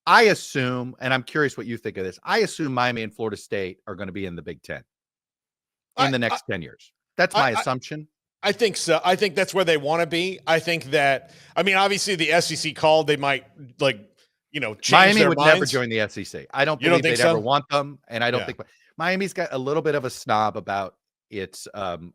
I assume, and I'm curious what you think of this. I assume Miami and Florida State are going to be in the Big Ten in the next 10 years. That's my I assumption. I think so. I think that's where they want to be. I think that, I mean, obviously the SEC called, they might change Miami their would never minds. join the SEC. I don't You don't believe think they'd ever so? want them, and I don't Yeah. think Miami's got a little bit of a snob about its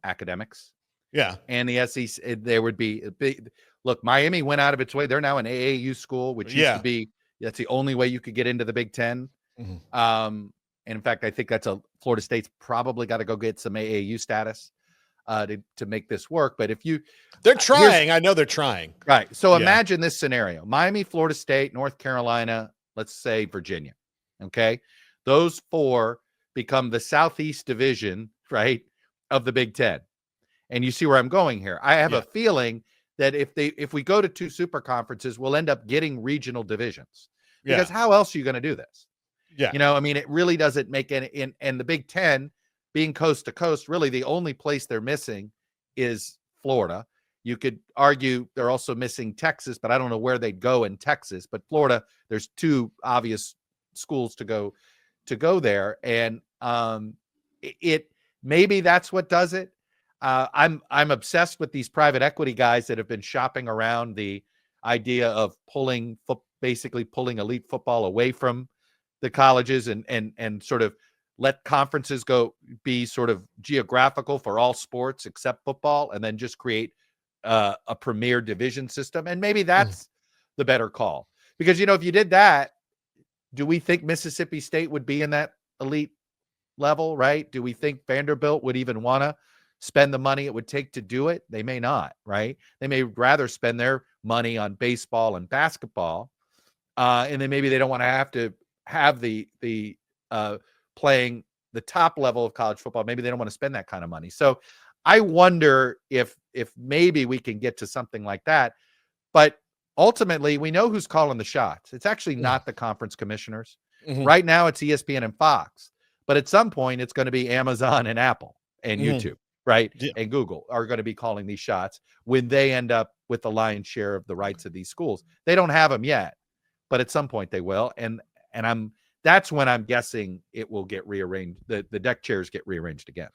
academics. Yeah. And the SEC, there would be a big look. Miami went out of its way. They're now an AAU school, which used to be that's the only way you could get into the Big Ten. And in fact, I think Florida State's probably got to go get some AAU status to make this work. But if they're trying, I know they're trying. Right. So imagine this scenario: Miami, Florida State, North Carolina, let's say Virginia. Okay. Those four become the Southeast Division, right, of the Big Ten. And you see where I'm going here. I have a feeling that if we go to 2 super conferences, we'll end up getting regional divisions. Because how else are you going to do this? Yeah. I mean, it really doesn't make any, and the Big Ten being coast to coast, really the only place they're missing is Florida. You could argue they're also missing Texas, but I don't know where they'd go in Texas. But Florida, there's 2 obvious schools to go there. And maybe that's what does it. I'm obsessed with these private equity guys that have been shopping around the idea of basically pulling elite football away from the colleges and sort of let conferences be sort of geographical for all sports except football, and then just create a premier division system. And maybe that's the better call, because if you did that, do we think Mississippi State would be in that elite level? Right? Do we think Vanderbilt would even want to spend the money it would take to do it? They may not, right? They may rather spend their money on baseball and basketball. And then maybe they don't want to have the playing the top level of college football. Maybe they don't want to spend that kind of money. So I wonder if maybe we can get to something like that. But ultimately, we know who's calling the shots. It's actually not the conference commissioners. Right now, it's ESPN and Fox. But at some point, it's going to be Amazon and Apple and YouTube. Right? Yeah. And Google are going to be calling these shots when they end up with the lion's share of the rights of these schools. They don't have them yet, but at some point they will. And that's when I'm guessing it will get rearranged. The deck chairs get rearranged again.